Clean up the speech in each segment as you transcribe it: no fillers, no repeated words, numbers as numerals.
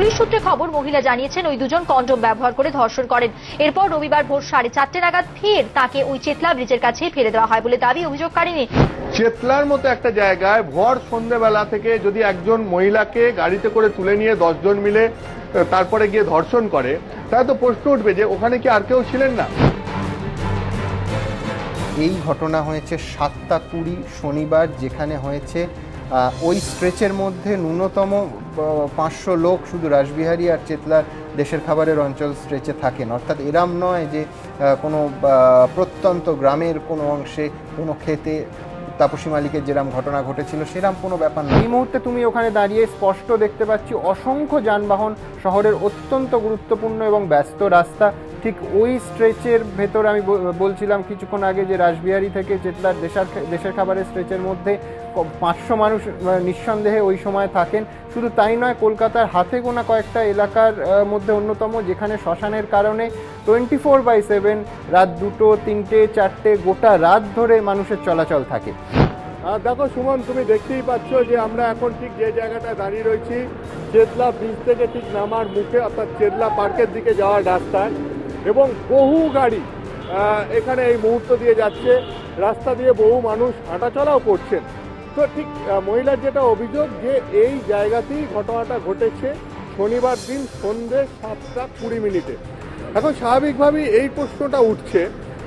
Police সূত্রে খবর, মহিলা জানিয়েছেন ওই দুজন কন্ডোম ব্যবহার করে ধর্ষণ করেন। এরপর রবিবার ভোর 4:30 নাগাদ ফের তাকে ওই চেতলা ব্রিজের কাছে ফেলে দেওয়া হয় বলে দাবি অভিযোগকারিনী। চেতলার মতো একটা জায়গায় ভর সন্ধ্যেবেলা থেকে যদি একজন মহিলাকে গাড়িতে করে তুলে নিয়ে 10 জন মিলে তারপরে গিয়ে ধর্ষণ করে, তাহলে তো প্রশ্ন উঠবে যে ওখানে কি আর কেউ ছিলেন না। এই ঘটনা হয়েছে 7:20 শনিবার, যেখানে হয়েছে ওই স্ট্রেচের মধ্যে ন্যূনতম 500 লোক শুধু রাসবিহারী আর চেতলার দেশের খাবারের অঞ্চল স্ট্রেচে থাকেন। অর্থাৎ এরম নয় যে কোনো প্রত্যন্ত গ্রামের কোনো অংশে কোনো ক্ষেতে তাপসী মালিকের যেরকম ঘটনা ঘটেছিল সেরকম কোনো ব্যাপার নয়। এই মুহূর্তে তুমি ওখানে দাঁড়িয়ে স্পষ্ট দেখতে পাচ্ছি অসংখ্য যানবাহন, শহরের অত্যন্ত গুরুত্বপূর্ণ এবং ব্যস্ত রাস্তা। ঠিক ওই স্ট্রেচের ভেতর আমি বলছিলাম কিছুক্ষণ আগে যে রাসবিহারী থেকে চেতলার দেশের খাবারের স্ট্রেচের মধ্যে 500 মানুষ নিঃসন্দেহে ওই সময় থাকেন। শুধু তাই নয়, কলকাতার হাতে গোনা কয়েকটা এলাকার মধ্যে অন্যতম যেখানে শ্মশানের কারণে 24/7 রাত 2, 3, 4 গোটা রাত ধরে মানুষের চলাচল থাকে। দেখো সুমন, তুমি দেখতেই পাচ্ছ যে আমরা এখন ঠিক যে জায়গাটায় দাঁড়িয়ে রয়েছি, চেতলা ব্রিজ থেকে ঠিক নামার মুখে, অর্থাৎ চেতলা পার্কের দিকে যাওয়ার রাস্তায়, এবং বহু গাড়ি এখানে এই মুহূর্ত দিয়ে যাচ্ছে। রাস্তা দিয়ে বহু মানুষ হাঁটাচলাও করছেন। তো ঠিক মহিলার যেটা অভিযোগ যে এই জায়গাতেই ঘটনাটা ঘটেছে শনিবার দিন সন্ধ্যে 7:20। এখন স্বাভাবিকভাবেই এই প্রশ্নটা উঠছে,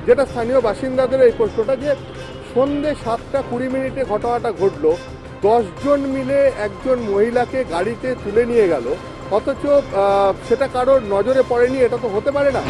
যেটা স্থানীয় বাসিন্দাদের এই প্রশ্নটা, যে সন্ধ্যে 7:20 ঘটনাটা ঘটলো, 10 জন মিলে একজন মহিলাকে গাড়িতে তুলে নিয়ে গেল, অথচ সেটা কারোর নজরে পড়েনি। এটা তো হতে পারে না।